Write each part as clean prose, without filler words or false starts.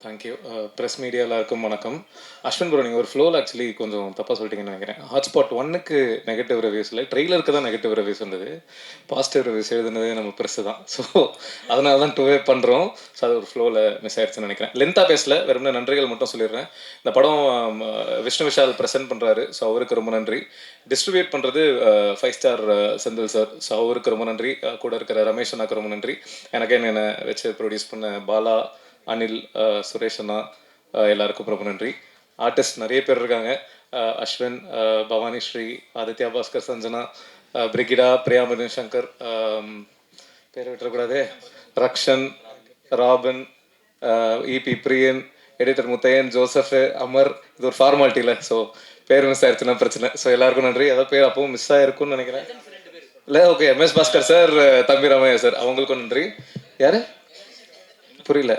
Thank you. Press media எல்லாருக்கும் வணக்கம். Ashwin bro, நீங்கள் ஒரு ஃப்ளோவில் ஆக்சுவலி கொஞ்சம் தப்பாக சொல்லிட்டீங்கன்னு நினைக்கிறேன். ஹாட்ஸ்பாட் ஒன்னுக்கு நெகட்டிவ் ரிவ்யூஸ் இல்லை, ட்ரெய்லருக்கு தான் நெகட்டிவ் ரிவ்யூஸ் வந்தது. பாசிட்டிவ் ரிவ்யூஸ் எழுதுனதே நம்ம ப்ரெஸ்ஸு தான். ஸோ அதனால தான் டூவே பண்ணுறோம். ஸோ அது ஒரு ஃப்ளோவில் மிஸ் ஆயிடுச்சுன்னு நினைக்கிறேன். லென்த்தாக பேசல, வெறும் நன்றிகள் மட்டும் சொல்லிடுறேன். இந்த படம் விஷ்ணு விஷால் ப்ரெசென்ட் பண்ணுறாரு. ஸோ அவருக்கு ரொம்ப நன்றி. டிஸ்ட்ரிபியூட் பண்ணுறது 5 ஸ்டார் செந்தில் சார். ஸோ அவருக்கு ரொம்ப நன்றி. கூட இருக்கிற ரமேஷ் அண்ணாக்கு ரொம்ப நன்றி. எனக்கு என்னை வச்சு ப்ரொடியூஸ் பண்ண பாலா, அனில், சுரேஷ் அண்ணா, எல்லாருக்கும் ரொம்ப நன்றி. ஆர்டிஸ்ட் நிறைய பேர் இருக்காங்க. அஸ்வின், பவானி ஸ்ரீ, ஆதித்யா பாஸ்கர், சஞ்சனா, பிரிகிடா, பிரியாமணி சங்கர், பேர் விட்டுறக்கூடாது, ரக்ஷன், ராபின், இபி பிரியன், எடிட்டர் முத்தையன், ஜோசப், அமர். இது ஒரு ஃபார்மாலிட்டி இல்லை, ஸோ பேர் மிஸ் ஆயிடுச்சுன்னா பிரச்சனை. ஸோ எல்லாருக்கும் நன்றி. ஏதாவது பேர் அப்பவும் மிஸ் ஆயிருக்கும்னு நினைக்கிறேன். இல்லை, ஓகே. எம்எஸ் பாஸ்கர் சார், தம்பி ராமையா சார், அவங்களுக்கும் நன்றி. யாரு புரியல?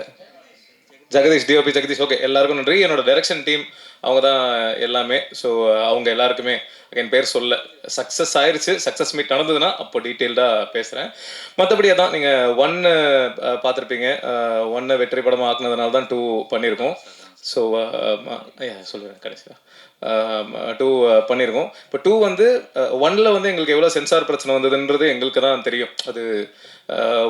ஜெகதீஷ், டிஓபி ஜெகதீஷ். ஓகே, எல்லாருக்கும் நன்றி. என்னோட டைரக்ஷன் டீம் அவங்க தான் எல்லாமே. ஸோ அவங்க எல்லாருக்குமே என் பேர் சொல்ல. சக்ஸஸ் ஆயிடுச்சு. சக்ஸஸ் மீட் நடந்ததுன்னா அப்போ டீட்டெயில்டாக பேசுகிறேன். மற்றபடி அதான், நீங்கள் ஒன்று பார்த்துருப்பீங்க. ஒன்று வெற்றி படமாக ஆக்குனதுனால தான் 2 பண்ணியிருக்கோம். ஸோ சொல்லுவேன் கடைசியாக 2 பண்ணியிருக்கோம். இப்போ 2 வந்து 1ல் வந்து எங்களுக்கு எவ்வளோ சென்சார் பிரச்சனை வந்ததுன்றது எங்களுக்கு தான் தெரியும். அது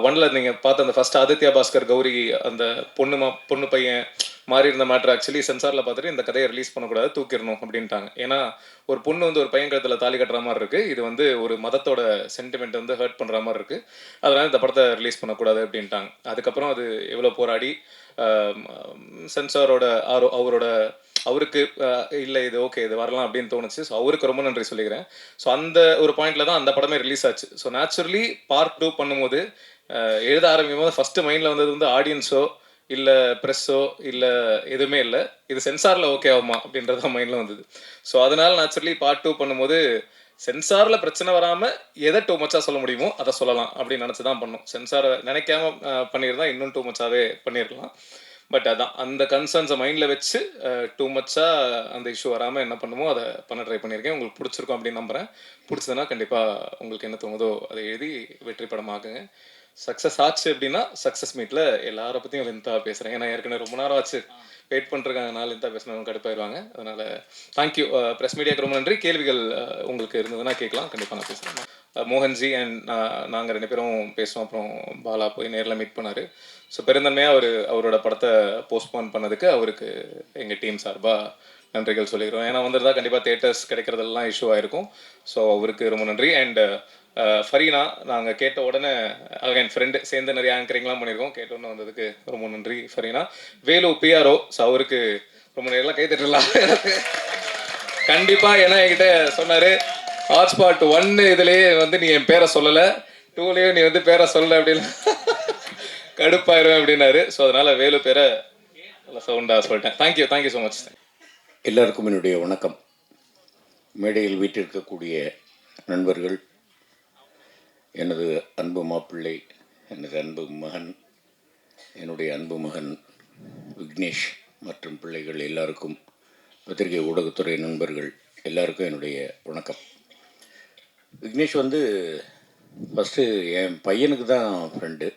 1ல் நீங்கள் பார்த்த அந்த ஃபர்ஸ்ட் ஆதித்யா பாஸ்கர் கௌரி, அந்த பொண்ணு பையன் மாறி இருந்த மேட்ரு ஆக்சுவலி சென்சாரில் பார்த்துட்டு இந்த கதையை ரிலீஸ் பண்ணக்கூடாது, தூக்கிடணும் அப்படின்ட்டாங்க. ஏன்னா ஒரு பொண்ணு வந்து ஒரு பையன் கழுத்தில் தாலி கட்டுற மாதிரி இருக்குது. இது வந்து ஒரு மதத்தோட சென்டிமெண்ட் வந்து ஹர்ட் பண்ணுற மாதிரி இருக்குது. அதனால் இந்த படத்தை ரிலீஸ் பண்ணக்கூடாது அப்படின்ட்டாங்க. அதுக்கப்புறம் அது எவ்வளோ போராடி சென்சாரோட அவரோட அவருக்கு இல்லை இது ஓகே, இது வரலாம் அப்படின்னு தோணுச்சு. ஸோ அவருக்கு ரொம்ப நன்றி சொல்லிக்கிறேன். ஸோ அந்த ஒரு பாயிண்ட்ல தான் அந்த படமே ரிலீஸ் ஆச்சு. ஸோ நேச்சுரலி பார்ட் 2 பண்ணும்போது எழுத ஆரம்பிக்கும் போது ஃபர்ஸ்ட் மைண்டில் வந்தது வந்து ஆடியன்ஸோ இல்லை ப்ரெஸ்ஸோ இல்லை எதுவுமே இல்லை, இது சென்சாரில் ஓகே ஆகுமா அப்படின்றத மைண்டில் வந்தது. ஸோ அதனால நேச்சுரலி பார்ட் 2 பண்ணும்போது சென்சாரில் பிரச்சனை வராமல் எதை டூ மச்சாக சொல்ல முடியுமோ அதை சொல்லலாம் அப்படின்னு நினச்சி தான் பண்ணோம். சென்சாரை நினைக்காம பண்ணியிருந்தா இன்னும் டூ மச்சாவே பண்ணியிருக்கலாம். பட் அதான் அந்த கன்சர்ன்ஸை மைண்டில் வச்சு டூ மச்சாக அந்த இஷ்யூ வராமல் என்ன பண்ணுமோ அதை பண்ண ட்ரை பண்ணியிருக்கேன். உங்களுக்கு பிடிச்சிருக்கும் அப்படின்னு நம்புகிறேன். பிடிச்சதுன்னா கண்டிப்பாக உங்களுக்கு என்ன தோணுதோ அதை எழுதி வெற்றி படமாக்குங்க. சக்ஸஸ் ஆச்சு அப்படின்னா சக்ஸஸ் மீட்டில் எல்லாரை பற்றியும் லென்த்தாக பேசுகிறேன். ஏன்னா ஏற்கனவே ரொம்ப நேரம் ஆச்சு வெயிட் பண்ணிருக்காங்க. நான் லென்த்தாக பேசினவங்க கடுப்பாயிருவாங்க. அதனால் தேங்க்யூ. ப்ரெஸ் மீடியாவுக்கு ரொம்ப நன்றி. கேள்விகள் உங்களுக்கு இருந்ததுன்னா கேட்கலாம், கண்டிப்பாக நான் பேசுகிறேன். மோகன்ஜி அண்ட் நாங்கள் 2 பேரும் பேசுவோம். அப்புறம் பாலா போய் நேரில் மீட் பண்ணார். ஸோ பெருந்தன்மையாக அவரோட படத்தை போஸ்ட்போன் பண்ணதுக்கு அவருக்கு எங்கள் டீம் சார்பாக நன்றிகள் சொல்லிக்கிறோம். ஏன்னா வந்துருந்தா கண்டிப்பாக தேட்டர்ஸ் கிடைக்கிறதெல்லாம் இஷ்யூ ஆகிருக்கும். ஸோ அவருக்கு ரொம்ப நன்றி. அண்ட் ஃபரீனா, நாங்கள் கேட்ட உடனே என் ஃப்ரெண்டு சேர்ந்து நிறைய ஆங்கரிங்லாம் பண்ணியிருக்கோம். கேட்ட உடனே வந்ததுக்கு ரொம்ப நன்றி ஃபரீனா. வேலு பிஆர்ஓ, ஸோ அவருக்கு ரொம்ப நேரம் கை தட்டலாம் கண்டிப்பாக. ஏன்னா என்கிட்ட சொன்னார், ஹாட்ஸ்பாட் 1 இதுலேயே வந்து நீ என் பேரை சொல்லலை, 2லேயும் நீ வந்து பேரை சொல்லலை அப்படின்னு கடுப்பாயிருவேன் அப்படின்னாரு. ஸோ அதனால் வேலு பேரை நல்லா சவுண்டாக சொல்லிட்டேன். Thank you so much. எல்லாருக்கும் என்னுடைய வணக்கம். மேடையில் வீட்டிருக்கக்கூடிய நண்பர்கள், எனது அன்பு மாப்பிள்ளை, எனது அன்பு மகன், என்னுடைய அன்பு மகன் விக்னேஷ் மற்றும் பிள்ளைகள் எல்லாருக்கும், பத்திரிகை ஊடகத்துறை நண்பர்கள் எல்லாருக்கும் என்னுடைய வணக்கம். விக்னேஷ் வந்து ஃபஸ்ட்டு என் பையனுக்கு தான் ஃப்ரெண்டு.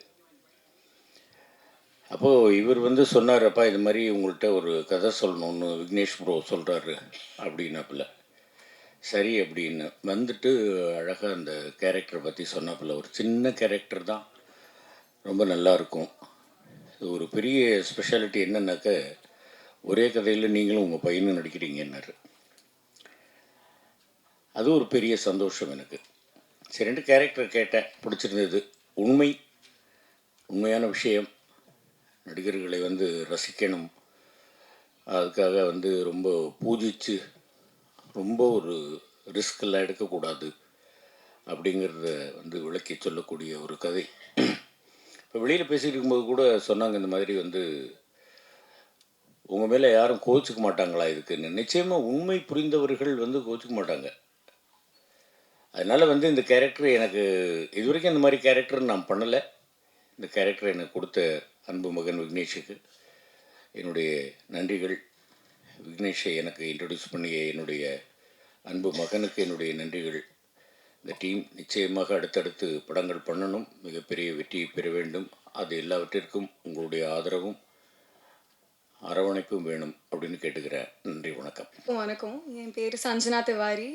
அப்போது இவர் வந்து சொன்னார், அப்பா இது மாதிரி உங்கள்கிட்ட ஒரு கதை சொல்லணுன்னு விக்னேஷ் ப்ரோ சொல்கிறாரு அப்படின்னாப்புல. சரி அப்படின்னு வந்துட்டு அழகாக அந்த கேரக்டரை பற்றி சொன்னாப்புல. ஒரு சின்ன கேரக்டர் தான், ரொம்ப நல்லாயிருக்கும். ஒரு பெரிய ஸ்பெஷாலிட்டி என்னன்னாக்க, ஒரே கதையில் நீங்களும் உங்கள் பையனும் நடிக்கிறீங்கன்னாரு. அது ஒரு பெரிய சந்தோஷம் எனக்கு. சரி, 2 கேரக்டர் கேட்டேன், பிடிச்சிருந்தது. உண்மையான விஷயம். நடிகர்களை வந்து ரசிக்கணும், அதுக்காக வந்து ரொம்ப பூஜித்து ரொம்ப ஒரு ரிஸ்கெல்லாம் எடுக்கக்கூடாது அப்படிங்கிறத வந்து விளக்கி சொல்லக்கூடிய ஒரு கதை. இப்போ வெளியில் பேசிகிட்டு இருக்கும்போது கூட சொன்னாங்க, இந்த மாதிரி வந்து உங்கள் மேலே யாரும் கோச்சிக்க மாட்டாங்களா இதுக்குன்னு. நிச்சயமாக உண்மை புரிந்தவர்கள் வந்து கோச்சிக்க மாட்டாங்க. அதனால் வந்து இந்த கேரக்டர் எனக்கு இது வரைக்கும் இந்த மாதிரி கேரக்டர் நான் பண்ணலை. இந்த கேரக்டர் எனக்கு கொடுத்த அன்பு மகன் விக்னேஷுக்கு என்னுடைய நன்றிகள். விக்னேஷை எனக்கு இன்ட்ரடியூஸ் பண்ணிய என்னுடைய அன்பு மகனுக்கு என்னுடைய நன்றிகள். இந்த டீம் நிச்சயமாக அடுத்தடுத்து படங்கள் பண்ணணும், மிகப்பெரிய வெற்றியை பெற வேண்டும். அது எல்லாவற்றிற்கும் உங்களுடைய ஆதரவும் அரவணைப்பும் வேணும் அப்படின்னு கேட்டுக்கிறேன். நன்றி, வணக்கம். வணக்கம். என் பேர் சஞ்சனா திவாரி.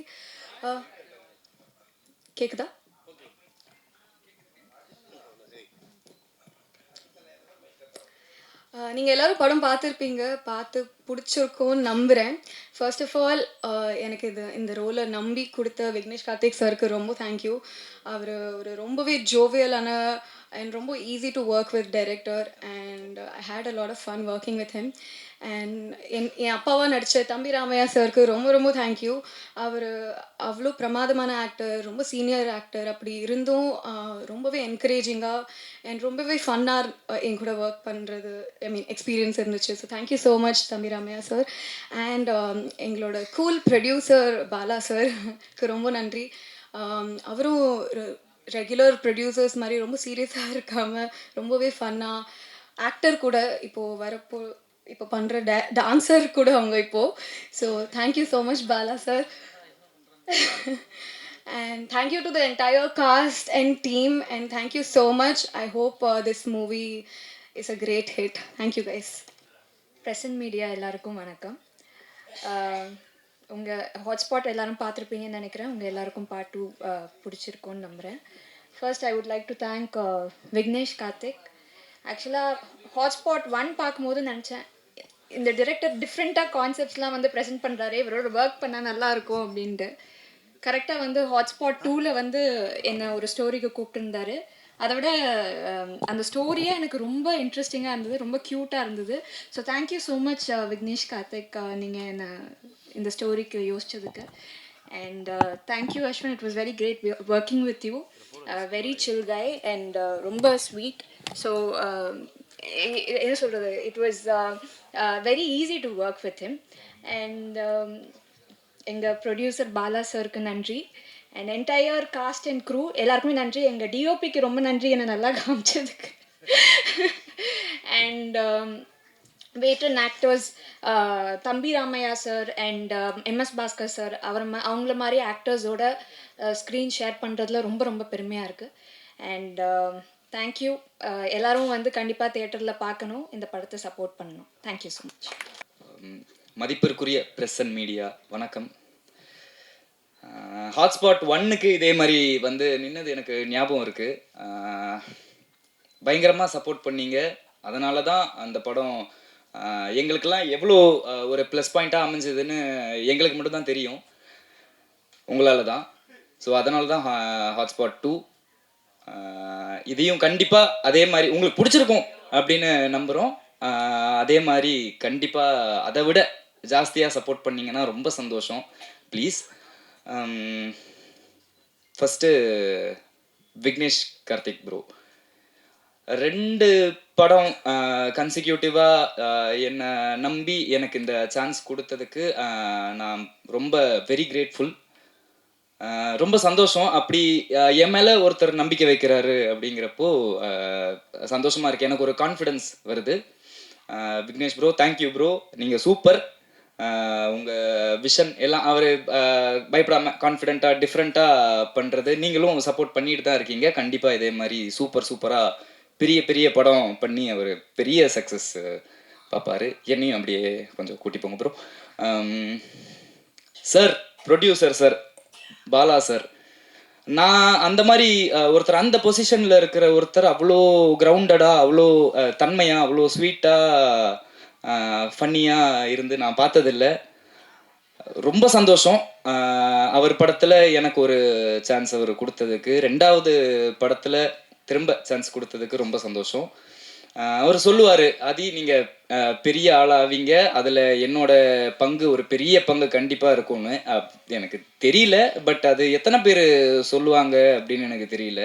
கேக்குதா? நீங்கள் எல்லோரும் படம் பார்த்துருப்பீங்க, பார்த்து பிடிச்சிருக்கோன்னு நம்புகிறேன். ஃபர்ஸ்ட் ஆஃப் ஆல் எனக்கு இந்த ரோலை நம்பி கொடுத்த விக்னேஷ் கார்த்திக் சாருக்கு ரொம்ப தேங்க்யூ. அவர் ஒரு ரொம்பவே ஜோவியலான அண்ட் ரொம்ப easy to work with director and I had a lot of fun working with him. And என் அப்பாவாக நடித்த தம்பி ராமையா சாருக்கு ரொம்ப ரொம்ப தேங்க்யூ. அவர் அவ்வளோ பிரமாதமான ஆக்டர், ரொம்ப சீனியர் ஆக்டர். அப்படி இருந்தும் ரொம்பவே என்கரேஜிங்காக அண்ட் ரொம்பவே ஃபன்னாக என் கூட ஒர்க் பண்ணுறது எக்ஸ்பீரியன்ஸ் இருந்துச்சு. ஸோ தேங்க்யூ ஸோ மச் தம்பி ராமையா சார். அண்ட் எங்களோட கூல் ப்ரொடியூசர் பாலா சாருக்கு ரொம்ப நன்றி. அவரும் ரெகுலர் ப்ரொடியூசர்ஸ் மாதிரி ரொம்ப சீரியஸாக இருக்காமல் ரொம்பவே ஃபன்னாக ஆக்டர் கூட இப்போ பண்ணுற டான்ஸர் கூட அவங்க இப்போது. So thank you so much Bala sir. And thank you to the entire cast and team, and thank you so much. I hope this movie is a great hit. Thank you guys. Present media எல்லாருக்கும் வணக்கம். உங்கள் hotspot எல்லோரும் பார்த்துருப்பீங்கன்னு நினைக்கிறேன். உங்கள் எல்லாருக்கும் part 2 பிடிச்சிருக்கோன்னு நம்புகிறேன். First I would like to thank Vignesh Karthik. ஆக்சுவலாக ஹாட்ஸ்பாட் 1 பார்க்கும்போது நினச்சேன், இந்த டிரெக்டர் டிஃப்ரெண்ட்டாக கான்செப்ட்ஸ்லாம் வந்து ப்ரெசென்ட் பண்ணுறாரு, இவரோட ஒர்க் பண்ணால் நல்லாயிருக்கும் அப்படின்ட்டு. கரெக்டாக வந்து ஹாட்ஸ்பாட் 2ல் வந்து என்னை ஒரு ஸ்டோரிக்கு கூப்பிட்டுருந்தாரு. அதை விட அந்த ஸ்டோரியே எனக்கு ரொம்ப இன்ட்ரெஸ்டிங்காக இருந்தது, ரொம்ப க்யூட்டாக இருந்தது. So thank you so much Vignesh Karthik, நீங்கள் என்னை இந்த ஸ்டோரிக்கு யோசித்ததுக்கு. And thank you Ashwin, it was very great working with you. Very chill guy and ரொம்ப ஸ்வீட். ஸோ என்ன சொல்கிறது, it was very easy to work with him. And எங்கள் ப்ரொடியூசர் பாலா சாருக்கு நன்றி. And entire cast and crew எல்லாருக்குமே நன்றி. எங்கள் டிஓபிக்கு ரொம்ப நன்றி, என்னை நல்லா காமிச்சதுக்கு. அண்ட் வேட்டன் ஆக்டர்ஸ் தம்பி Ramaiah sir and MS Bhaskar sir, அவங்கள மாதிரி ஆக்டர்ஸோட ஸ்க்ரீன் ஷேர் பண்ணுறதுல ரொம்ப ரொம்ப பெருமையாக இருக்குது. And thank you. எல்லோரும் வந்து கண்டிப்பாக தியேட்டரில் பார்க்கணும், இந்த படத்தை சப்போர்ட் பண்ணணும். Thank you so much. மதிப்பிற்குரிய ப்ரெஸ் அண்ட் மீடியா வணக்கம். ஹாட்ஸ்பாட் 1க்கு இதே மாதிரி வந்து நின்னது எனக்கு ஞாபகம் இருக்குது. பயங்கரமாக சப்போர்ட் பண்ணீங்க. அதனால தான் அந்த படம் எங்களுக்கெல்லாம் எவ்வளோ ஒரு ப்ளஸ் பாயிண்ட்டாக அமைஞ்சதுன்னு எங்களுக்கு மட்டும்தான் தெரியும், உங்களால் தான். ஸோ அதனால தான் ஹாட்ஸ்பாட் 2 இதையும் கண்டிப்பாக அதே மாதிரி உங்களுக்கு பிடிச்சிருக்கும் அப்படின்னு நம்புகிறோம். அதே மாதிரி கண்டிப்பாக அதை விட ஜாஸ்தியாக சப்போர்ட் பண்ணிங்கன்னா ரொம்ப சந்தோஷம். Please. First Vignesh Karthik bro 2 படம் கன்சிக்யூட்டிவாக என்னை நம்பி எனக்கு இந்த சான்ஸ் கொடுத்ததுக்கு நான் ரொம்ப வெரி கிரேட்ஃபுல். ரொம்ப சந்தோஷம். அப்படி என் மேலே ஒருத்தர் நம்பிக்கை வைக்கிறாரு அப்படிங்கிறப்போ சந்தோஷமாக இருக்குது. எனக்கு ஒரு கான்ஃபிடென்ஸ் வருது. விக்னேஷ் ப்ரோ, தேங்க்யூ ப்ரோ, நீங்கள் சூப்பர். உங்கள் விஷன் எல்லாம் அவர் பயப்படாமல் கான்ஃபிடெண்ட்டாக டிஃப்ரெண்ட்டாக பண்ணுறது நீங்களும் சப்போர்ட் பண்ணிட்டு தான் இருக்கீங்க. கண்டிப்பாக இதே மாதிரி சூப்பராக பெரிய பெரிய படம் பண்ணி அவர் பெரிய சக்ஸஸ் பார்ப்பார். என்னையும் அப்படியே கொஞ்சம் கூட்டி போங்க bro. Sir, producer sir, Bala sir, நான் அந்த மாதிரி ஒருத்தர் அந்த பொசிஷனில் இருக்கிற ஒருத்தர் அவ்வளோ கிரவுண்டடாக, அவ்வளோ தன்மையாக, அவ்வளோ ஸ்வீட்டாக, ஃபன்னியாக இருந்து நான் பார்த்ததில்லை. ரொம்ப சந்தோஷம். அவர் படத்தில் எனக்கு ஒரு சான்ஸ் அவர் கொடுத்ததுக்கு, 2வது படத்தில் திரும்ப சான்ஸ் கொடுத்ததுக்கு ரொம்ப சந்தோஷம். அவர் சொல்லுவார், அதி நீங்கள் பெரிய ஆளாவீங்க, அதில் என்னோட பங்கு ஒரு பெரிய பங்கு கண்டிப்பாக இருக்கும்னு. எனக்கு தெரியல, பட் அது எத்தனை பேர் சொல்லுவாங்க அப்படின்னு எனக்கு தெரியல.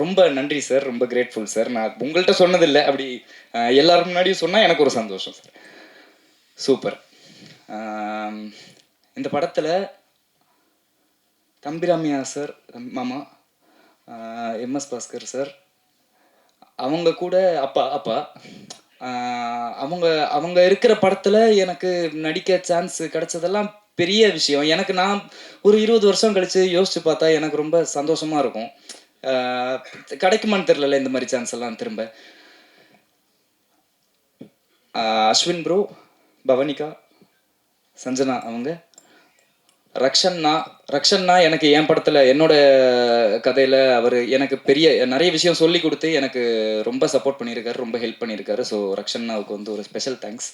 ரொம்ப நன்றி சார், ரொம்ப கிரேட்ஃபுல் சார். நான் உங்கள்கிட்ட சொன்னதில்லை, அப்படி எல்லாரும் முன்னாடியும் சொன்னால் எனக்கு ஒரு சந்தோஷம் சார். சூப்பர். இந்த படத்தில் தம்பிராமியா சார், மாமா, எம்எஸ் பாஸ்கர் சார், அவங்க கூட அப்பா அவங்க இருக்கிற படத்தில் எனக்கு நடிக்க சான்ஸ் கிடைச்சதெல்லாம் பெரிய விஷயம். எனக்கு நான் ஒரு 20 வருஷம் கழித்து யோசித்து பார்த்தா எனக்கு ரொம்ப சந்தோஷமாக இருக்கும். கிடைக்குமான்னு தெரில இந்த மாதிரி சான்ஸ் எல்லாம் திரும்ப. அஸ்வின் ப்ரோ, பவனிகா, சஞ்சனா அவங்க, ரக்ஷன்னா எனக்கு என் படத்தில் என்னோட கதையில் அவர் எனக்கு நிறைய விஷயம் சொல்லி கொடுத்து எனக்கு ரொம்ப சப்போர்ட் பண்ணியிருக்காரு, ரொம்ப ஹெல்ப் பண்ணியிருக்காரு. ஸோ ரக்ஷன்னாவுக்கு வந்து ஒரு ஸ்பெஷல் தேங்க்ஸ்.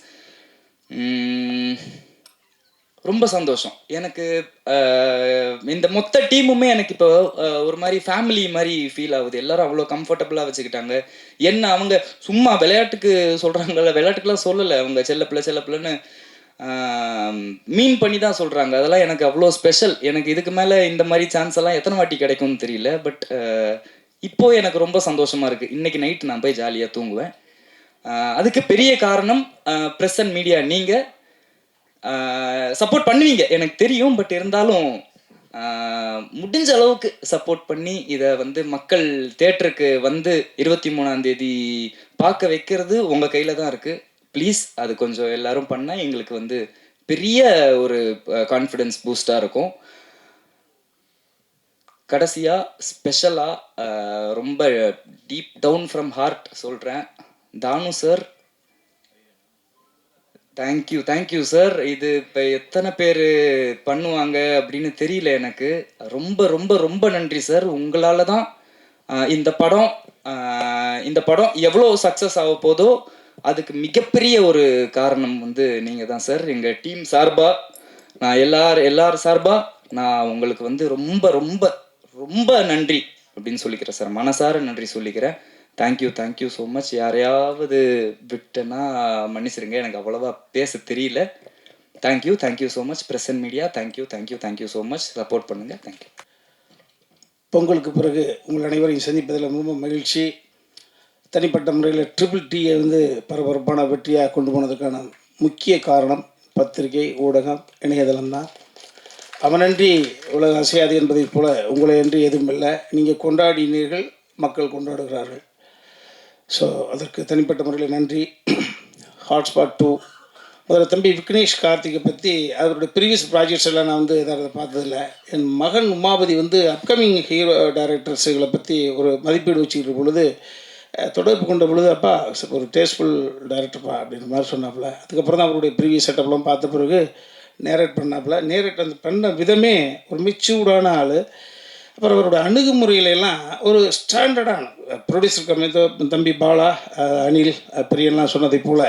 ரொம்ப சந்தோஷம் எனக்கு. இந்த மொத்த டீமுமே எனக்கு இப்போ ஒரு மாதிரி ஃபேமிலி மாதிரி ஃபீல் ஆகுது. எல்லாரும் அவ்வளோ கம்ஃபர்டபுளாக வச்சுக்கிட்டாங்க. என்ன அவங்க சும்மா விளையாட்டுக்கு சொல்கிறாங்கல்ல, விளையாட்டுக்கெலாம் சொல்லலை, அவங்க செல்லப்பிள்ளைன்னு மீன் பண்ணி தான் சொல்கிறாங்க. அதெல்லாம் எனக்கு அவ்வளோ ஸ்பெஷல். எனக்கு இதுக்கு மேலே இந்த மாதிரி சான்ஸ் எல்லாம் எத்தனை வாட்டி கிடைக்கும்னு தெரியல. பட் இப்போது எனக்கு ரொம்ப சந்தோஷமாக இருக்குது. இன்றைக்கி நைட் நான் போய் ஜாலியாக தூங்குவேன். அதுக்கு பெரிய காரணம் ப்ரெஸ் அண்ட் மீடியா. நீங்கள் சப்போர்ட் பண்ணுவீங்க எனக்கு தெரியும். பட் இருந்தாலும் முடிஞ்ச அளவுக்கு சப்போர்ட் பண்ணி இதை வந்து மக்கள் தேட்டருக்கு வந்து 23ஆம் தேதி பார்க்க வைக்கிறது உங்கள் கையில் தான் இருக்குது. ப்ளீஸ் அது கொஞ்சம் எல்லாரும் பண்ணால் எங்களுக்கு வந்து பெரிய ஒரு கான்ஃபிடென்ஸ் பூஸ்டாக இருக்கும். கடைசியாக ஸ்பெஷலாக ரொம்ப டீப் டவுன் ஃப்ரம் ஹார்ட் சொல்கிறேன், தானு சார், தேங்க்யூ சார். இது இப்போ எத்தனை பேர் பண்ணுவாங்க அப்படின்னு தெரியல எனக்கு. ரொம்ப ரொம்ப ரொம்ப நன்றி சார். உங்களால் தான் இந்த படம் எவ்வளோ சக்ஸஸ் ஆக போதோ அதுக்கு மிகப்பெரிய ஒரு காரணம் வந்து நீங்கள் தான் சார். எங்கள் டீம் சார்பாக நான் எல்லார் சார்பாக நான் உங்களுக்கு வந்து ரொம்ப ரொம்ப ரொம்ப நன்றி அப்படின்னு சொல்லிக்கிறேன் சார். மனசார நன்றி சொல்லிக்கிறேன். Thank you so much. யாரையாவது விட்டேன்னா மன்னிச்சிருங்க, எனக்கு அவ்வளோவா பேச தெரியல. Thank you so much. Press and media thank you so much. Support பண்ணுங்கள். தேங்க்யூ. பொங்கலுக்கு பிறகு உங்கள் அனைவரையும் சந்திப்பதில் ரொம்ப மகிழ்ச்சி. தனிப்பட்ட முறையில் ட்ரிபிள் டியை வந்து பரபரப்பான வெற்றியாக கொண்டு போனதுக்கான முக்கிய காரணம் பத்திரிகை, ஊடகம், இணையதளம் தான். அவனன்றி உலக அசையாது என்பதைப் போல உங்களை என்று எதுவும் இல்லை. நீங்கள் கொண்டாடினீர்கள், மக்கள் கொண்டாடுகிறார்கள். ஸோ அதற்கு தனிப்பட்ட முறையில் நன்றி. ஹாட்ஸ்பாட் 2 முதல்ல தம்பி விக்னேஷ் கார்த்திகை பற்றி அவருடைய ப்ரீவியஸ் ப்ராஜெக்ட்ஸ் எல்லாம் நான் வந்து எதாவது பார்த்ததில்ல. என் மகன் உமாபதி வந்து அப்கமிங் ஹீரோ டைரக்டர்ஸுகளை பற்றி ஒரு மதிப்பீடு வச்சுக்கிற பொழுது தொடர்பு கொண்ட பொழுது, அப்பா ஒரு டேஸ்ட்ஃபுல் டைரக்டர்ப்பா அப்படின்ற மாதிரி சொன்னாப்புல. அதுக்கப்புறம் தான் அவருடைய ப்ரீவியஸ் செட்டப்லாம் பார்த்த பிறகு நேரேட் பண்ணாப்புல. நேரேட் அந்த பண்ண விதமே ஒரு மெச்சூர்டான ஆள். அப்புறம் அவரோட அணுகுமுறையிலெல்லாம் ஒரு ஸ்டாண்டர்டான ப்ரொடியூசர் தம்பி பாலா, அனில், பிரியன்லாம் சொன்னதை போல்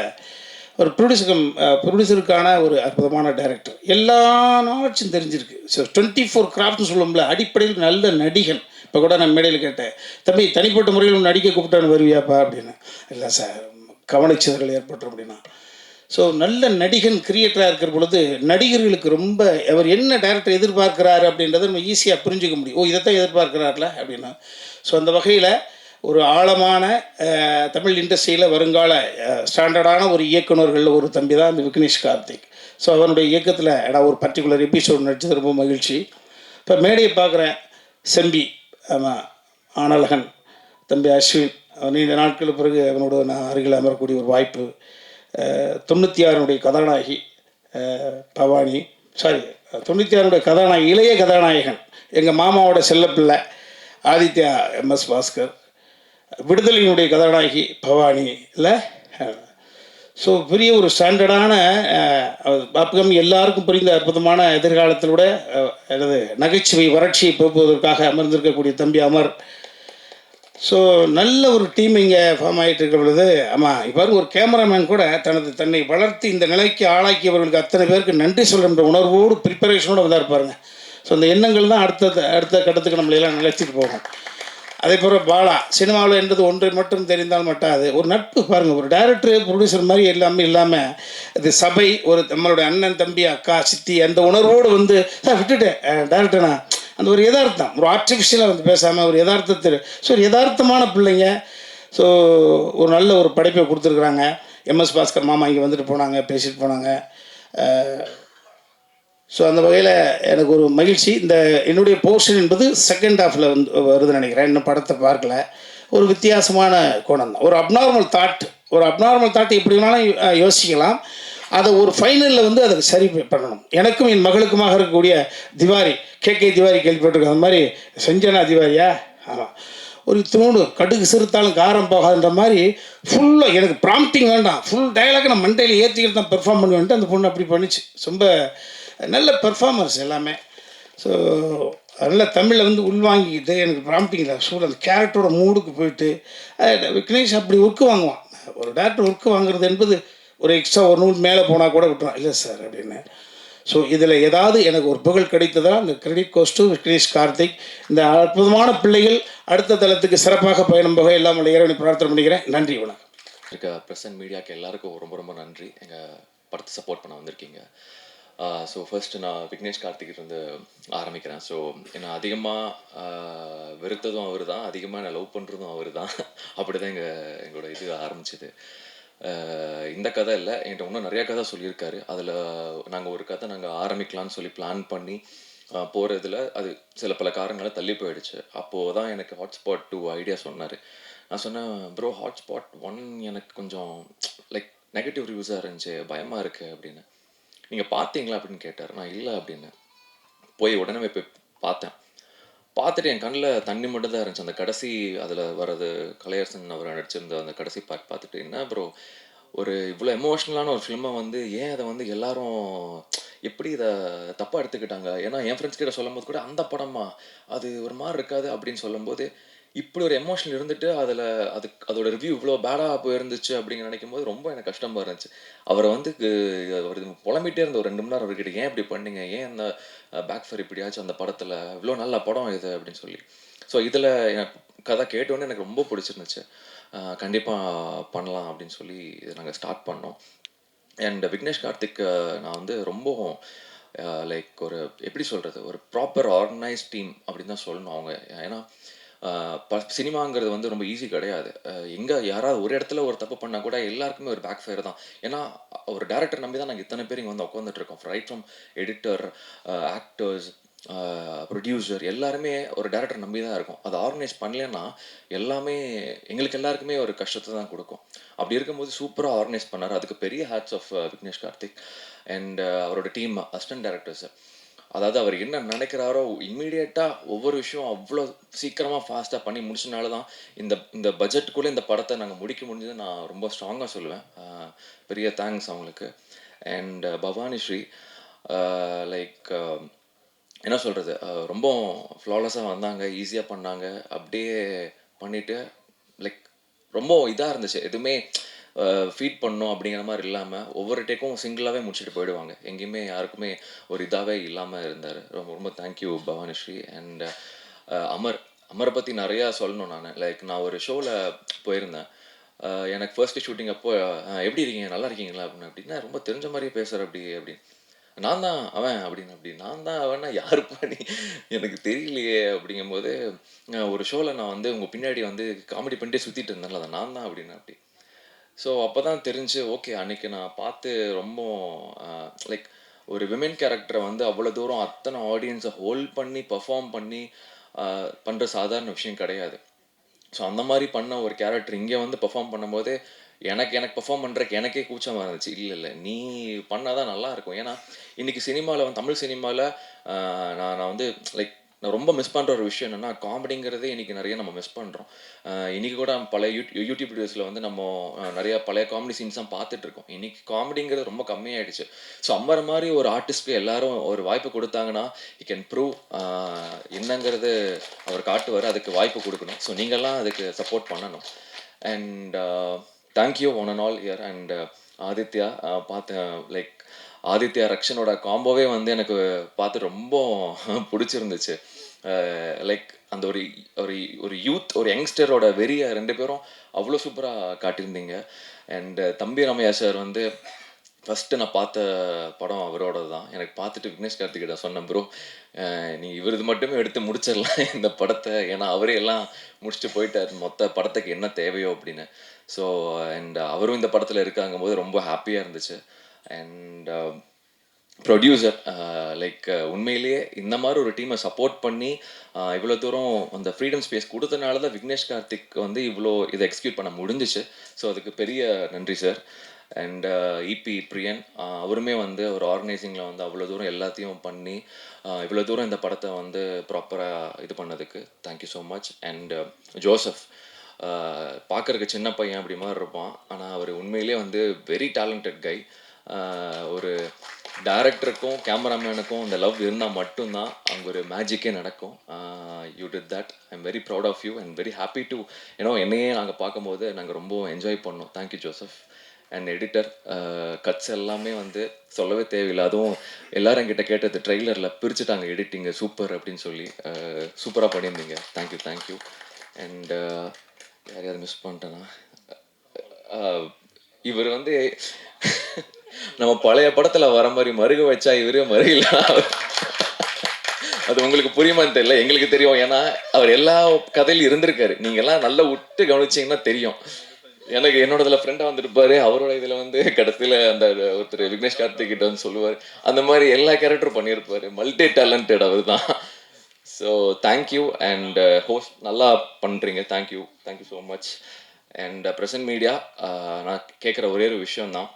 ஒரு ப்ரொடியூசருக்கான ஒரு அற்புதமான டைரக்டர். எல்லா நாலேஜும் தெரிஞ்சிருக்கு. ஸோ 24 கிராஃப்ட்னு சொல்லுவோம்ல, அடிப்படையில் நல்ல நடிகன். இப்போ கூட நான் மேடையில் கேட்டேன், தம்பி தனிப்பட்ட முறையில் நடிக்க கூப்பிட்டான்னு வருவியாப்பா அப்படின்னு. இல்லை சார், கவனிச்சவர்கள் ஏற்பட்டோம் அப்படின்னா. ஸோ நல்ல நடிகன் கிரியேட்டராக இருக்கிற பொழுது நடிகர்களுக்கு ரொம்ப அவர் என்ன டைரக்டர் எதிர்பார்க்குறாரு அப்படின்றத நம்ம ஈஸியாக புரிஞ்சிக்க முடியும். இதைத்தான் எதிர்பார்க்குறாருல அப்படின்னா. ஸோ அந்த வகையில் ஒரு ஆழமான தமிழ் இண்டஸ்ட்ரியில் வருங்கால ஸ்டாண்டர்டான ஒரு இயக்குநர்களில் ஒரு தம்பி தான் இந்த விக்னேஷ் கார்த்திக். ஸோ அவனுடைய இயக்கத்தில் நான் ஒரு பர்டிகுலர் எபிசோடு நடிச்சது ரொம்ப மகிழ்ச்சி. இப்போ மேடையை பார்க்குறேன், செம்பி, ஆமாம், ஆனழகன், தம்பி அஸ்வின், நீண்ட நாட்களுக்கு பிறகு அவனோட நான் அருகில் அமரக்கூடிய ஒரு வாய்ப்பு. 96 கதாநாயகி பவானி, 96 கதாநாயகி, இளைய கதாநாயகன் எங்கள் மாமாவோட செல்லப்பிள்ளை ஆதித்யா MS பாஸ்கர், விடுதலையினுடைய கதாநாயகி பவானி இல்லை. ஸோ பெரிய ஒரு ஸ்டாண்டர்டான அப்கமிங் எல்லாருக்கும் புரிந்த அற்புதமான எதிர்காலத்திலூட எனது நகைச்சுவை வறட்சியை போக்குவதற்காக அமர்ந்திருக்கக்கூடிய தம்பி அமர். ஸோ நல்ல ஒரு டீம் இங்கே ஃபார்ம் ஆகிட்டு இருக்கிற பொழுது, ஆமாம் இப்போ ஒரு கேமராமேன் கூட தன்னை வளர்த்து இந்த நிலைக்கு ஆளாக்கியவர்களுக்கு அத்தனை பேருக்கு நன்றி சொல்கின்ற உணர்வோடு ப்ரிப்பரேஷனோடு வந்தால் இருப்பாருங்க. ஸோ அந்த எண்ணங்கள் தான் அடுத்த கட்டத்துக்கு நம்மளையெல்லாம் நிலைச்சிட்டு போகும். அதே போல் பாலா, சினிமாவில் என்பது ஒன்றை மட்டும் தெரிந்தால் மட்டாது, ஒரு நட்பு பாருங்கள். ஒரு டைரக்டர் ப்ரொடியூசர் மாதிரி எல்லாமே இல்லாமல் இது சபை, ஒரு நம்மளுடைய அண்ணன் தம்பி அக்கா சித்தி அந்த உணர்வோடு வந்து விட்டுட்டேன் டைரக்டர்னா அந்த ஒரு யதார்த்தம், ஒரு ஆர்டிஃபிஷியலாக வந்து பேசாமல் ஒரு யதார்த்தத்தில். ஸோ ஒரு யதார்த்தமான பிள்ளைங்க. ஸோ ஒரு நல்ல ஒரு படைப்பை கொடுத்துருக்குறாங்க. MS பாஸ்கர் மாமா இங்கே வந்துட்டு போனாங்க, பேசிட்டு போனாங்க. ஸோ அந்த வகையில் எனக்கு ஒரு மகிழ்ச்சி. இந்த என்னுடைய போர்ஷன் என்பது செகண்ட் ஹாஃபில் வந்து வருதுன்னு நினைக்கிறேன். இன்னும் படத்தை பார்க்கல. ஒரு வித்தியாசமான கோணம் தான். ஒரு அப்நார்மல் தாட் எப்படி வேணாலும் யோசிக்கலாம். அதை ஒரு ஃபைனலில் வந்து அதை சரி பண்ணணும். எனக்கும் என் மகளுக்குமாக இருக்கக்கூடிய திவாரி, KK திவாரி கேள்விப்பட்டிருக்கேன். அந்த மாதிரி செஞ்சனா திவாரியா, ஆமாம், ஒரு இத்தினோடு கடுகு சிறுத்தாலும் காரம் போகாதுன்ற மாதிரி ஃபுல்லாக எனக்கு ப்ராம்ப்டிங் வேண்டாம், ஃபுல் டயலாக் நான் மண்டையில் ஏற்றிக்கிட்டு தான் பெர்ஃபார்ம் பண்ணுவேன்ட்டு அந்த பொண்ணு அப்படி பண்ணிச்சு. ரொம்ப நல்ல பெர்ஃபார்மர்ஸ் எல்லாமே. ஸோ அதனால் தமிழில் வந்து உள்வாங்கிக்கிட்டு எனக்கு ப்ராம்ப்டிங்கில் சூழல் அந்த கேரக்டரோட மூடுக்கு போயிட்டு விக்னேஷ் அப்படி ஒர்க்கு வாங்குவான். ஒரு டேரக்டர் ஒர்க்கு வாங்குறது என்பது ஒரு எக்ஸ்ட்ரா ஒரு நூல் மேலே போனால் கூட விட்டுருவான், இல்லை சார் அப்படின்னு. ஸோ இதில் ஏதாவது எனக்கு ஒரு புகழ் கிடைத்ததா அந்த credit goes to Vignesh Karthik. இந்த அற்புதமான பிள்ளைகள் அடுத்த தளத்துக்கு சிறப்பாக பயணம் போக எல்லாம் உள்ள இறைவனை பிரார்த்தனை பண்ணிக்கிறேன். நன்றி, வணக்கம். இருக்க ப்ரெசன்ட் மீடியாவுக்கு எல்லாருக்கும் ரொம்ப ரொம்ப நன்றி, எங்கள் படத்தை சப்போர்ட் பண்ண வந்திருக்கீங்க. ஸோ ஃபர்ஸ்ட் நான் விக்னேஷ் கார்த்திக் இருந்து ஆரம்பிக்கிறேன். ஸோ என்னை அதிகமாக வெறுத்ததும் அவர் தான், அதிகமாக என்னை லவ் பண்ணுறதும் அவர் தான். அப்படி தான் எங்களோட இது ஆரம்பிச்சிது. இந்த கதை இல்லை, என்கிட்ட இன்னும் நிறையா கதை சொல்லியிருக்காரு. அதில் நாங்கள் ஒரு கதை ஆரம்பிக்கலான்னு சொல்லி பிளான் பண்ணி போகிறதுல அது சில பல காரணங்களால் தள்ளி போயிடுச்சு. அப்போது தான் எனக்கு ஹாட்ஸ்பாட் 2 ஐடியா சொன்னார். நான் சொன்னேன், ப்ரோ ஹாட்ஸ்பாட் 1 எனக்கு கொஞ்சம் லைக் நெகட்டிவ் ரிவ்யூஸாக இருந்துச்சு, பயமாக இருக்குது அப்படின்னு. நீங்கள் பார்த்தீங்களா அப்படின்னு கேட்டார். நான் இல்லை அப்படின்னு. போய் உடனே போய் பார்த்தேன். பார்த்துட்டு என் கண்ணில் தண்ணி மட்டும் தான் இருந்துச்சு. அந்த கடைசி அதில் வர்றது கலையரசன் அவர் நடிச்சிருந்த அந்த கடைசி பார்ட் பார்த்துட்டு, என்ன ப்ரோ ஒரு இவ்வளோ எமோஷ்னலான ஒரு ஃபிலிமை வந்து ஏன் அதை வந்து எல்லாரும் எப்படி இதை தப்பாக எடுத்துக்கிட்டாங்க? ஏன்னா என் ஃப்ரெண்ட்ஸ் கிட்ட சொல்லும் போது கூட அந்த படமா அது ஒரு மாதிரி இருக்காது அப்படின்னு சொல்லும்போது, இப்படி ஒரு எமோஷனல் இருந்துட்டு அதில் அதோட ரிவ்யூ இவ்வளோ பேடாக போயிருந்துச்சு அப்படிங்க நினைக்கும் போது ரொம்ப எனக்கு கஷ்டமாக இருந்துச்சு. அவரை வந்து அவர் புலம்பிகிட்டே இருந்த ஒரு 2 மணி நேரம் அவர்கிட்ட, ஏன் இப்படி பண்ணீங்க, ஏன் அந்த பேக் ஃபர் இப்படியாச்சும் அந்த படத்தில் இவ்வளோ நல்ல படம் இது அப்படின்னு சொல்லி. ஸோ இதில் எனக்கு கதை கேட்டோன்னே எனக்கு ரொம்ப பிடிச்சிருந்துச்சு. கண்டிப்பாக பண்ணலாம் அப்படின்னு சொல்லி இதை நாங்கள் ஸ்டார்ட் பண்ணோம். அண்ட் விக்னேஷ் கார்த்திக் நான் வந்து ரொம்ப லைக் ஒரு எப்படி சொல்கிறது, ஒரு ப்ராப்பர் ஆர்கனைஸ் டீம் அப்படின்னு தான் சொல்லணும் அவங்க. ஏன்னா சினிமாங்கிறது வந்து ரொம்ப ஈஸி கிடையாது. எங்கே யாராவது ஒரு இடத்துல ஒரு தப்பு பண்ணால் கூட எல்லாருக்குமே ஒரு பேக் ஃபயர் தான். ஏன்னா ஒரு டேரக்டர் நம்பி தான் நாங்கள் இத்தனை பேர் இங்கே வந்து உட்காந்துட்ருக்கோம். Right from editor, actors, producer எல்லாருமே ஒரு டேரக்டர் நம்பி தான் இருக்கும். அதை ஆர்கனைஸ் பண்ணலன்னா எல்லாமே எங்களுக்கு எல்லாருக்குமே ஒரு கஷ்டத்தை தான் கொடுக்கும். அப்படி இருக்கும்போது சூப்பராக ஆர்கனைஸ் பண்ணார். அதுக்கு பெரிய hats off Vignesh Karthik and அவரோட டீம் அசிஸ்டன்ட் டேரக்டர்ஸ். அதாவது அவர் என்ன நினைக்கிறாரோ இம்மீடியட்டாக ஒவ்வொரு விஷயம் அவ்வளோ சீக்கிரமாக ஃபாஸ்ட்டாக பண்ணி முடிச்சனால தான் இந்த பட்ஜெட்டுக்குள்ளே இந்த படத்தை நாங்கள் முடிக்க முடிஞ்சது நான் ரொம்ப ஸ்ட்ராங்காக சொல்லுவேன். பெரிய தேங்க்ஸ் அவங்களுக்கு. அண்ட் பவானி ஸ்ரீ லைக் என்ன சொல்கிறது, ரொம்ப ஃப்ளாலஸாக வந்தாங்க, ஈஸியாக பண்ணாங்க. அப்படியே பண்ணிவிட்டு லைக் ரொம்ப இதாக இருந்துச்சு. எதுவுமே ஃபீட் பண்ணணும் அப்படிங்கிற மாதிரி இல்லாமல் ஒவ்வொரு டேக்கும் சிங்கிளாகவே முடிச்சுட்டு போயிடுவாங்க. எங்கேயுமே யாருக்குமே ஒரு இதாகவே இல்லாமல் இருந்தார். ரொம்ப ரொம்ப தேங்க்யூ பவானிஸ்ரீ. அண்ட் அமரை பற்றி நிறையா சொல்லணும். நான் ஒரு ஷோவில் போயிருந்தேன். எனக்கு ஃபர்ஸ்ட் ஷூட்டிங் அப்போ எப்படி இருக்கீங்க, நல்லா இருக்கீங்களா அப்படின்னா ரொம்ப தெரிஞ்ச மாதிரியே பேசுகிற அப்படின்னு. நான் தான் அவன் அப்படின்னு நான் தான் அவன்னா யாரு பண்ணி எனக்கு தெரியலையே அப்படிங்கும்போது, ஒரு ஷோவில் நான் வந்து உங்கள் பின்னாடி வந்து காமெடி பண்ணிட்டே சுற்றிட்டு இருந்தேன்ல, அதை நான் தான் அப்படி. ஸோ அப்போ தான் தெரிஞ்சு, ஓகே அன்றைக்கி நான் பார்த்து ரொம்ப லைக் ஒரு விமென் கேரக்டரை வந்து அவ்வளோ தூரம் அத்தனை ஆடியன்ஸை ஹோல்ட் பண்ணி பர்ஃபார்ம் பண்ணி பண்ணுற சாதாரண விஷயம் கிடையாது. ஸோ அந்த மாதிரி பண்ண ஒரு கேரக்டர் இங்கே வந்து பர்ஃபார்ம் பண்ணும்போது எனக்கு பர்ஃபார்ம் பண்ணுறக்கு எனக்கே கூச்சமாக இருந்துச்சு. இல்லை நீ பண்ணால் தான் நல்லாயிருக்கும். ஏன்னா இன்றைக்கி சினிமாவில் வந்து தமிழ் சினிமாவில் நான் வந்து லைக் நான் ரொம்ப மிஸ் பண்ணுற ஒரு விஷயம் என்னென்னா, காமெடிங்கிறதே இன்றைக்கி நிறைய நம்ம மிஸ் பண்ணுறோம். இன்றைக்கி கூட பழைய யூடியூப் வீடியோஸில் வந்து நம்ம நிறையா பழைய காமெடி சீன்ஸ் தான் பார்த்துட்ருக்கோம். இன்றைக்கி காமெடிங்கிறது ரொம்ப கம்மியாயிடுச்சு. ஸோ அம்மர மாதிரி ஒரு ஆர்டிஸ்ட்க்கு எல்லாரும் ஒரு வாய்ப்பு கொடுத்தாங்கன்னா யூ கேன் ப்ரூவ் என்னங்கிறது அவர் காட்டுவார். அதுக்கு வாய்ப்பு கொடுக்கணும். ஸோ நீங்கள்லாம் அதுக்கு சப்போர்ட் பண்ணணும். And thank you one and all year. And Aditya பார்த்தேன், லைக் ஆதித்யா ரக்ஷனோட காம்போவே வந்து எனக்கு பார்த்து ரொம்ப பிடிச்சிருந்துச்சு. லைக் அந்த ஒரு யூத், ஒரு யங்ஸ்டரோட வெறியை 2 பேரும் அவ்வளோ சூப்பராக காட்டியிருந்தீங்க. அண்ட் தம்பி ராமையா சார் வந்து ஃபஸ்ட்டு நான் பார்த்த படம் அவரோட தான். எனக்கு பார்த்துட்டு விக்னேஷ் கார்த்திகிட்ட சொன்னேன், ப்ரோ நீ இவரது மட்டுமே எடுத்து முடிச்சிடலாம் இந்த படத்தை, ஏன்னா அவரே எல்லாம் முடிச்சுட்டு போயிட்டார், மொத்த படத்துக்கு என்ன தேவையோ அப்படின்னு. ஸோ அண்ட் அவரும் இந்த படத்தில் இருக்காங்கும் போது ரொம்ப ஹாப்பியாக இருந்துச்சு. அண்ட் ப்ரொடியூசர் லைக் உண்மையிலேயே இந்த மாதிரி ஒரு டீமை சப்போர்ட் பண்ணி இவ்வளோ தூரம் அந்த ஃப்ரீடம் ஸ்பேஸ் கொடுத்தனால தான் விக்னேஷ் கார்த்திக் வந்து இவ்வளோ இதை எக்ஸிக்யூட் பண்ண முடிஞ்சிச்சு. ஸோ அதுக்கு பெரிய நன்றி சார். அண்ட் இபி பிரியன், அவருமே வந்து ஒரு ஆர்கனைசிங்கில் வந்து அவ்வளோ தூரம் எல்லாத்தையும் பண்ணி இவ்வளோ தூரம் இந்த படத்தை வந்து ப்ராப்பராக இது பண்ணதுக்கு thank you so much. And Joseph, பார்க்குறதுக்கு சின்ன பையன் அப்படி மாதிரி இருப்பான், ஆனால் அவர் உண்மையிலே வந்து வெரி டேலண்டட் கை. ஒரு டைரக்டருக்கும் கேமராமேனுக்கும் இந்த லவ் இருந்தால் மட்டும்தான் அங்கே ஒரு மேஜிக்கே நடக்கும். You did that. I am very proud of you and very happy to என்னையே நாங்கள் பார்க்கும்போது நாங்கள் ரொம்ப என்ஜாய் பண்ணோம். Thank you Joseph. And editor, cuts எல்லாமே வந்து சொல்லவே தேவையில்லை. அதுவும் எல்லாரும் என்கிட்ட கேட்டது ட்ரெய்லரில் பிரிச்சுட்டாங்க எடிட்டிங்கு சூப்பர் அப்படின்னு சொல்லி, சூப்பராக பண்ணியிருந்தீங்க. தேங்க்யூ. அண்ட் யாரையாவது மிஸ் பண்ணிட்டேன்னா, இவர் வந்து நம்ம பழைய படத்தில் வர மாதிரி மருக வச்சா இவரே மருகல. அது உங்களுக்கு புரியுமான்னு தெரியல, எங்களுக்கு தெரியும். ஏன்னா அவர் எல்லா கதையிலும் இருந்திருக்காரு. நீங்கள்லாம் நல்லா விட்டு கவனிச்சிங்கன்னா தெரியும். எனக்கு என்னோடதுல ஃப்ரெண்டாக வந்துருப்பாரு, அவரோட இதில் வந்து கடைசியில் அந்த ஒருத்தர் விக்னேஷ் கார்த்திக் கிட்ட வந்து சொல்லுவார். அந்த மாதிரி எல்லா கேரக்டரும் பண்ணியிருப்பாரு. மல்டி டேலண்டட் அவர் தான். So thank you. அண்ட் ஹோஸ்ட் நல்லா பண்ணுறீங்க. Thank you so much. And present media, நான் கேட்குற ஒரே ஒரு விஷயம்தான்.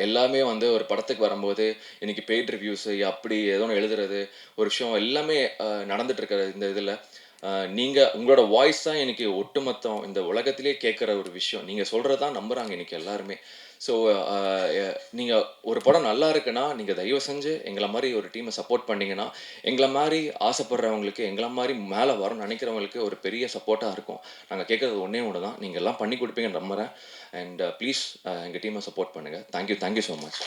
எல்லாமே வந்து ஒரு படத்துக்கு வரும்போது இன்னைக்கு பெய்ட் ரிவ்யூஸு அப்படி ஏதோ ஒன்று எழுதுறது ஒரு விஷயம் எல்லாமே நடந்துட்டு இருக்கிற இந்த இதில் நீங்கள் உங்களோட வாய்ஸ் தான் இன்னைக்கு ஒட்டுமொத்தம் இந்த உலகத்திலே கேட்குற ஒரு விஷயம். நீங்கள் சொல்கிறது தான் நம்புகிறாங்க இன்னைக்கு எல்லாருமே. ஸோ நீங்கள் ஒரு படம் நல்லா இருக்குன்னா நீங்கள் தயவு செஞ்சு எங்களை மாதிரி ஒரு டீமை சப்போர்ட் பண்ணிங்கன்னா எங்களை மாதிரி ஆசைப்படுறவங்களுக்கு, எங்களை மாதிரி மேலே வரணும்னு நினைக்கிறவங்களுக்கு ஒரு பெரிய சப்போர்ட்டாக இருக்கும். நாங்கள் கேட்குறது ஒன்று தான், நீங்கள் எல்லாம் பண்ணி கொடுப்பீங்கன்னு நம்புகிறேன். அண்ட் ப்ளீஸ் எங்கள் டீமை சப்போர்ட் பண்ணுங்கள். Thank you so much.